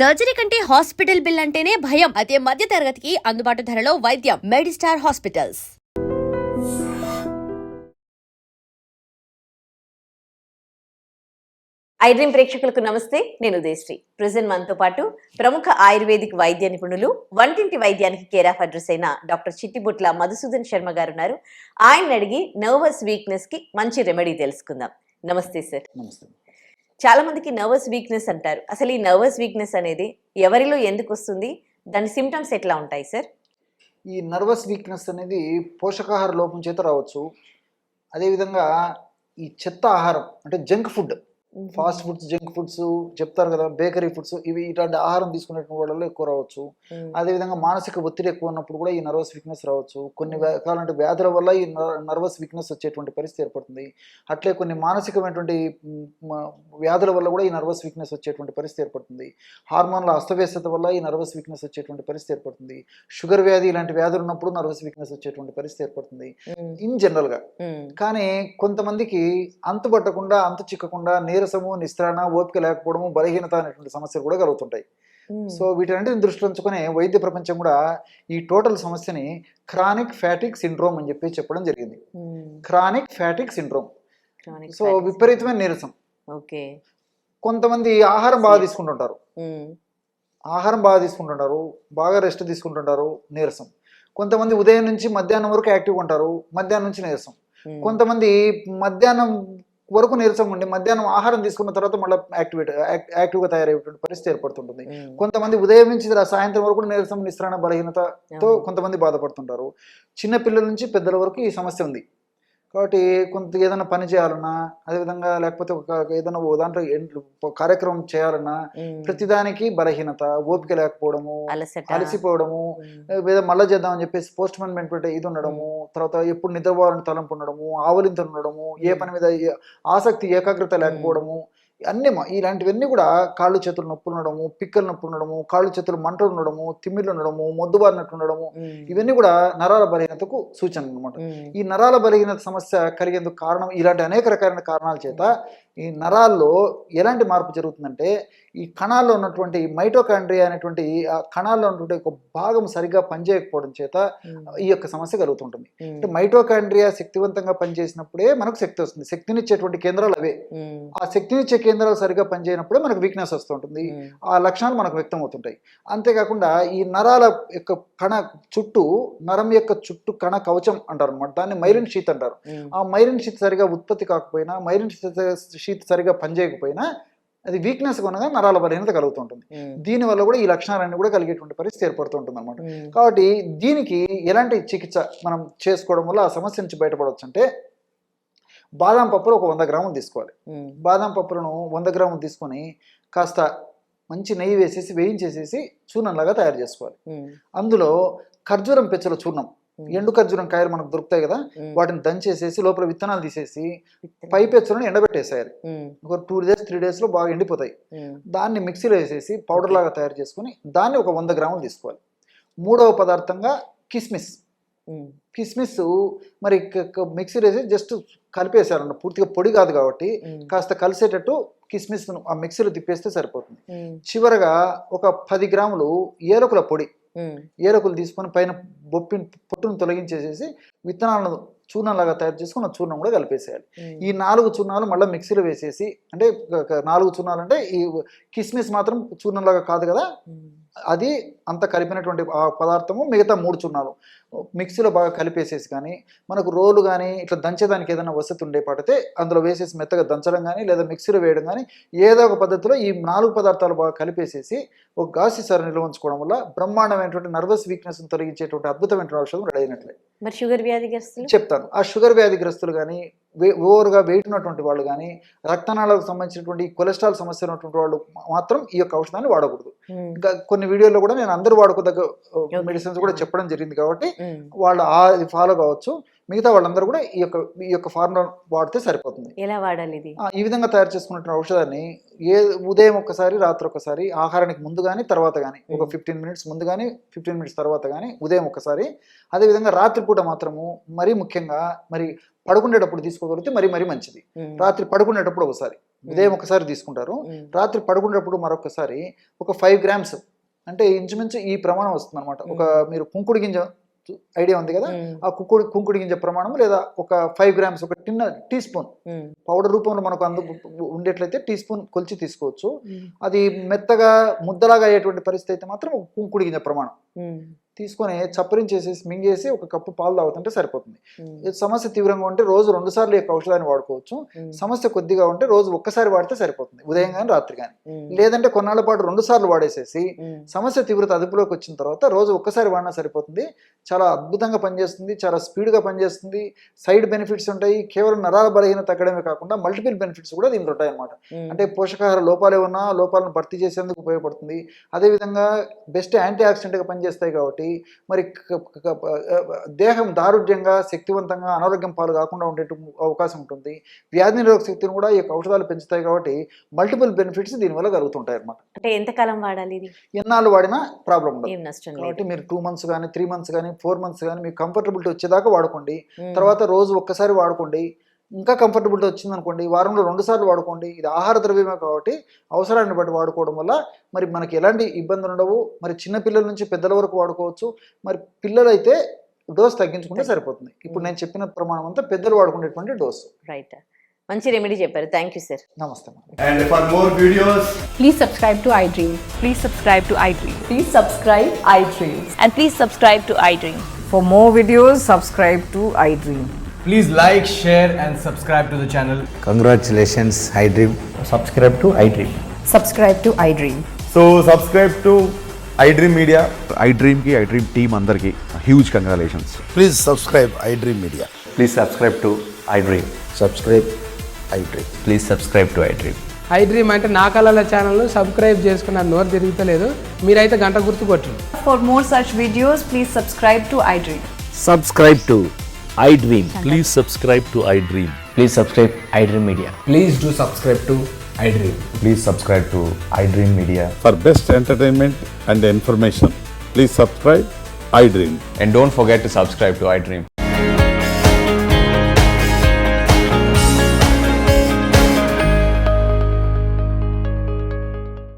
Surgery కంటే hospital bill అంటేనే భయం. అదే మధ్య తరగతికి అందుబాటు ధరలో వైద్యం. Medistar hospitals. ఐడ్రీమ్ ప్రేక్షకులకు నమస్తే. నేను ఉదయశ్రీ. ప్రెజెంట్ మనతో పాటు ప్రముఖ ఆయుర్వేదిక్ వైద్య నిపుణులు, వంటింటి వైద్యానికి కేర్ ఆఫ్ అడ్రస్ అయిన డాక్టర్ చిట్టిబుట్ల మధుసూదన్ శర్మ గారు ఉన్నారు. ఆయన అడిగి నర్వస్ వీక్నెస్ కి మంచి రెమెడీ తెలుసుకుందాం. నమస్తే సార్. నమస్తే. చాలా మందికి నర్వస్ వీక్నెస్ అంటారు. అసలు ఈ నర్వస్ వీక్నెస్ అనేది ఎవరిలో ఎందుకు వస్తుంది, దాని సిమ్టమ్స్ ఎట్లా ఉంటాయి సార్? ఈ నర్వస్ వీక్నెస్ అనేది పోషకాహార లోపం చేత రావచ్చు. అదేవిధంగా ఈ చెత్త ఆహారం అంటే junk food, fast foods, junk foods చెప్తారు కదా, బేకరీ ఫుడ్స్, ఇవి ఇట్లాంటి ఆహారం తీసుకునేటువంటి వాళ్ళలో ఎక్కువ రావచ్చు. అదేవిధంగా మానసిక ఒత్తిడి ఎక్కువ ఉన్నప్పుడు కూడా ఈ నర్వస్ వీక్నెస్ రావచ్చు. కొన్ని రకాలంటే వ్యాధుల వల్ల ఈ నర్వస్ వీక్నెస్ వచ్చేటువంటి పరిస్థితి ఏర్పడుతుంది. అట్లే కొన్ని మానసికమైనటువంటి వ్యాధుల వల్ల కూడా ఈ నర్వస్ వీక్నెస్ వచ్చేటువంటి పరిస్థితి ఏర్పడుతుంది. హార్మోన్ల అస్తవ్యస్తత వల్ల ఈ నర్వస్ వీక్నెస్ వచ్చేటువంటి పరిస్థితి ఏర్పడుతుంది. షుగర్ వ్యాధి ఇలాంటి వ్యాధులు ఉన్నప్పుడు నర్వస్ వీక్నెస్ వచ్చేటువంటి పరిస్థితి ఏర్పడుతుంది ఇన్ జనరల్గా. కానీ కొంతమందికి అంతుబట్టకుండా, అంతు చిక్కకుండా నీరసము, నిస్త్రాణ, ఓపిక లేకపోవడము, బలహీనత అనేటువంటి సమస్యలు కూడా కలుగుతుంటాయి. సో వీటన్నిటిని దృష్టిలో ఉంచుకొని వైద్య ప్రపంచం కూడా ఈ టోటల్ సమస్యని క్రానిక్ ఫ్యాటిక్ సిండ్రోమ్ అని చెప్పి చెప్పడం జరిగింది. Chronic fatigue syndrome. సో విపరీతమైన నీరసం. ఓకే. కొంతమంది ఆహారం బాగా తీసుకుంటుంటారు, బాగా రెస్ట్ తీసుకుంటుంటారు, నీరసం. కొంతమంది ఉదయం నుంచి మధ్యాహ్నం వరకు యాక్టివ్గా ఉంటారు, మధ్యాహ్నం నుంచి నీరసం. కొంతమంది మధ్యాహ్నం వరకు నీరసంగా ఉండి మధ్యాహ్నం ఆహారం తీసుకున్న తర్వాత మళ్ళీ యాక్టివ్గా తయారయ్యేటువంటి పరిస్థితి ఏర్పడుతుంటుంది. కొంతమంది ఉదయం నుంచి సాయంత్రం వరకు నీరసం, నిస్త్రాణ, బలహీనతతో కొంతమంది బాధపడుతుంటారు. చిన్న పిల్లల నుంచి పెద్దల వరకు ఈ సమస్య ఉంది. కాబట్టి కొంత ఏదైనా పని చేయాలన్నా, అదేవిధంగా లేకపోతే ఏదైనా దాంట్లో కార్యక్రమం చేయాలన్నా ప్రతిదానికి బలహీనత, ఓపిక లేకపోవడము, అలసిపోవడము, ఏదో మళ్ళీ చేద్దామని చెప్పేసి పోస్ట్ పోన్ మెంట్ ఇది ఉండడము, తర్వాత ఎప్పుడు నిద్రపోవాలని తలంపు ఉండడము, ఆవలింత ఉండడము, ఏ పని మీద ఆసక్తి, ఏకాగ్రత లేకపోవడము, అన్నీ ఇలాంటివన్నీ కూడా కాళ్ళు చేతులు నొప్పులు ఉండడము, పిక్కలు నొప్పులు ఉండడము, కాళ్ళు చేతులు మంటలు ఉండడము, తిమ్మిళ్ళు ఉండడము, మొద్దుబారినట్టు ఉండడము, ఇవన్నీ కూడా నరాల బలహీనతకు సూచనలు అనమాట. ఈ నరాల బలహీనత సమస్య కలిగేందుకు కారణం ఇలాంటి అనేక రకాలైన కారణాల చేత ఈ నరాల్లో ఎలాంటి మార్పు జరుగుతుందంటే, ఈ కణాల్లో ఉన్నటువంటి మైటోకాండ్రియా అనేటువంటి ఆ కణాల్లో ఉన్నటువంటి ఒక భాగం సరిగ్గా పనిచేయకపోవడం చేత ఈ యొక్క సమస్య కలుగుతుంటుంది. అంటే మైటోకాండ్రియా శక్తివంతంగా పనిచేసినప్పుడే మనకు శక్తి వస్తుంది. శక్తినిచ్చేటువంటి కేంద్రాలు అవే. ఆ శక్తినిచ్చే కేంద్రాలు సరిగ్గా పనిచేయనప్పుడే మనకు వీక్నెస్ వస్తుంటుంది. ఆ లక్షణాలు మనకు వ్యక్తం అవుతుంటాయి. అంతేకాకుండా ఈ నరాల యొక్క కణ చుట్టూ, నరం యొక్క చుట్టూ కణ కవచం అంటారు అనమాట. దాన్ని మైలిన్ షీత్ అంటారు. ఆ మైలిన్ షీత్ సరిగా ఉత్పత్తి కాకపోయినా, మైలిన్ షీత్ సరిగా పనిచేయకపోయినా అది వీక్నెస్ కొనగా నరాల బలహీనత కలుగుతుంటుంది. దీనివల్ల కూడా ఈ లక్షణాలన్నీ కూడా కలిగేటువంటి పరిస్థితి ఏర్పడుతుంటుంది అనమాట. కాబట్టి దీనికి ఎలాంటి చికిత్స మనం చేసుకోవడం వల్ల ఆ సమస్య నుంచి బయటపడవచ్చు అంటే, బాదం పప్పులు ఒక 100 గ్రాములు తీసుకోవాలి. బాదం పప్పులను 100 గ్రాములు తీసుకొని కాస్త మంచి నెయ్యి వేసేసి వేయించేసేసి చూర్ణంలాగా తయారు చేసుకోవాలి. అందులో ఖర్జూరం పెచ్చల చూర్ణం, ఎండు ఖర్జూరం కాయలు మనకు దొరుకుతాయి కదా, వాటిని దంచేసేసి లోపల విత్తనాలు తీసేసి పై పెచ్చలను ఎండబెట్టేసేయాలి. ఒక 2 days 3 days లో బాగా ఎండిపోతాయి. దాన్ని మిక్సీలో వేసేసి పౌడర్ లాగా తయారు చేసుకుని దాన్ని ఒక 100 గ్రాములు తీసుకోవాలి. మూడవ పదార్థంగా కిస్మిస్. కిస్మిస్ మరి మిక్సీ వేసి జస్ట్ కలిపేసారన్న, పూర్తిగా పొడి కాదు కాబట్టి కాస్త కలిసేటట్టు కిస్మిస్ ఆ మిక్సీలో తిప్పేస్తే సరిపోతుంది. చివరగా ఒక 10 గ్రాములు ఏలకుల పొడి, ఏలకులు తీసుకొని పైన పొట్టును తొలగించేసేసి విత్తనాలను చూర్ణంలాగా తయారు చేసుకుని ఆ చూర్ణం కూడా కలిపేసేయాలి. ఈ 4 చూర్ణాలు మళ్ళీ మిక్సీలో వేసేసి, అంటే 4 చూర్ణాలు అంటే ఈ కిస్మిస్ మాత్రం చూర్ణంలాగా కాదు కదా, అది అంత కలిపినటువంటి ఆ పదార్థము మిగతా 3 చూర్ణాలు మిక్సీలో బాగా కలిపేసేసి, కానీ మనకు రోలు కానీ ఇట్లా దంచేదానికి ఏదైనా వసతి ఉండే పడితే అందులో వేసేసి మెత్తగా దంచడం కానీ లేదా మిక్సీలో వేయడం కానీ ఏదో ఒక పద్ధతిలో ఈ 4 పదార్థాలు బాగా కలిపేసేసి ఒక గాసి సర నిల్వ ఉంచుకోవడం వల్ల బ్రహ్మాండమైనటువంటి నర్వస్ వీక్నెస్ తొలగించేటువంటి అద్భుతమైన ఔషధం రెడీ అయినట్లే. మరి షుగర్ వ్యాధిగ్రస్తులు చెప్తాను. ఆ షుగర్ వ్యాధిగ్రస్తులు కానీ, ఓవర్గా వెయిట్ ఉన్నటువంటి వాళ్ళు కానీ, రక్తనాళాలకు సంబంధించినటువంటి కొలెస్ట్రాల్ సమస్య ఉన్నటువంటి వాళ్ళు మాత్రం ఈ యొక్క ఔషధాన్ని వాడకూడదు. ఇంకా కొన్ని వీడియోలో కూడా నేను అందరూ వాడుకోదగ్గ మెడిసిన్స్ కూడా చెప్పడం జరిగింది కాబట్టి వాళ్ళు అది ఫాలో కావచ్చు. మిగతా వాళ్ళందరూ కూడా ఈ యొక్క ఫార్ములా వాడితే సరిపోతుంది. ఎలా వాడాలి ఇది? ఈ విధంగా తయారు చేసుకున్న ఔషధాన్ని ఉదయం ఒకసారి, రాత్రి ఒకసారి, ఆహారానికి ముందు కానీ తర్వాత కానీ, ఒక 15 minutes ముందు కానీ 15 minutes తర్వాత కానీ, ఉదయం ఒకసారి, అదేవిధంగా రాత్రిపూట మాత్రము మరీ ముఖ్యంగా మరి పడుకునేటప్పుడు తీసుకోగలిగితే మరీ మంచిది. రాత్రి పడుకునేటప్పుడు ఒకసారి, ఉదయం ఒకసారి తీసుకుంటారు, రాత్రి పడుకునేటప్పుడు మరొకసారి ఒక 5 grams, అంటే ఇంచుమించు ఈ ప్రమాణం వస్తుంది అనమాట. ఒక మీరు కుంకుడు గింజ ఐడియా ఉంది కదా, ఆ కుంకుడు గింజ ప్రమాణం, లేదా ఒక 5 grams, ఒక చిన్న టీ స్పూన్ పౌడర్ రూపంలో మనకు ఉండేట్లయితే టీ స్పూన్ కొలిచి తీసుకోవచ్చు. అది మెత్తగా ముద్దలాగా అయ్యేటువంటి పరిస్థితి అయితే మాత్రం ఒక కుంకుడు గింజ ప్రమాణం తీసుకొని చప్పరించేసేసి మింగేసి ఒక కప్పు పాలు తాగుతుంటే సరిపోతుంది. సమస్య తీవ్రంగా ఉంటే రోజు 2 సార్లు ఈ ఔషధాన్ని వాడుకోవచ్చు. సమస్య కొద్దిగా ఉంటే రోజు ఒక్కసారి వాడితే సరిపోతుంది, ఉదయం కానీ రాత్రి కానీ. లేదంటే కొన్నాళ్ళ పాటు 2 సార్లు వాడేసేసి సమస్య తీవ్రత అదుపులోకి వచ్చిన తర్వాత రోజు ఒక్కసారి వాడినా సరిపోతుంది. చాలా అద్భుతంగా పనిచేస్తుంది, చాలా స్పీడ్గా పనిచేస్తుంది. సైడ్ బెనిఫిట్స్ ఉంటాయి. కేవలం నరాల బలహీనత తగ్గడమే కాకుండా మల్టిపుల్ బెనిఫిట్స్ కూడా దీంట్లో ఉంటాయి అన్నమాట. అంటే పోషకాహార లోపాలు ఏమన్నా లోపాలను భర్తీ చేసేందుకు ఉపయోగపడుతుంది. అదేవిధంగా బెస్ట్ యాంటీ ఆక్సిడెంట్గా పనిచేస్తాయి కాబట్టి మరి దేహం దారుఢ్యంగా శక్తివంతంగా అనారోగ్యం పాలు కాకుండా ఉండే అవకాశం ఉంటుంది. వ్యాధి నిరోధక శక్తిని కూడా ఈ ఔషధాలు పెంచుతాయి కాబట్టి మల్టిపుల్ బెనిఫిట్స్ దీనివల్ల కలుగుతుంటాయి అన్నమాట. అంటే ఎంతకాలం వాడాలి ఇది? ఎన్నాళ్ళు వాడినా ప్రాబ్లం ఉండదు. ఏం నష్టం లేదు. కాబట్టి మీరు 2 months కానీ 3 months కానీ 4 months కానీ మీకు కంఫర్టబిలిటీ వచ్చేదాకా వాడుకోండి. తర్వాత రోజు ఒక్కసారి వాడుకోండి. ఇంకా కంఫర్టబిలిటీ వచ్చింది అనుకోండి, వారంలో 2 సార్లు వాడుకోండి. ఇది ఆహార ద్రవ్యమే కాబట్టి అవసరాన్ని బట్టి వాడుకోవడం వల్ల మరి మనకి ఎలాంటి ఇబ్బందులు ఉండవు. మరి చిన్న పిల్లల నుంచి పెద్దల వరకు వాడుకోవచ్చు. మరి పిల్లలైతే డోస్ తగ్గించుకుంటే సరిపోతుంది. ఇప్పుడు నేను చెప్పిన ప్రమాణం అంతా పెద్దలు వాడుకునేటువంటి డోసు. రైట్, మంచి రెమెడీ చెప్పారు. Thank you sir. నమస్తే. And for more videos, Please subscribe to iDream. Please subscribe to iDream. Please subscribe iDream. And please subscribe to iDream. For more videos, subscribe to iDream. please like, share and subscribe to the channel. Congratulations, iDream. Subscribe to iDream. Subscribe to iDream. So subscribe to iDream Media. iDream team andarki huge congratulations. Please subscribe iDream Media. Please subscribe to iDream. Subscribe iDream. Please subscribe to iDream. iDream అంటే నా కళల ఛానల్ను subscribe చేసుకున్న నోరు తిరుగుతలేదు, మీరైతే గంట గుర్తు కొట్టండి. For more such videos, please subscribe to iDream. Subscribe to iDream. Please subscribe to iDream. Please subscribe iDream Media. Please do subscribe to iDream. Please subscribe to iDream Media. For best entertainment and information, please subscribe iDream. And don't forget to subscribe to iDream.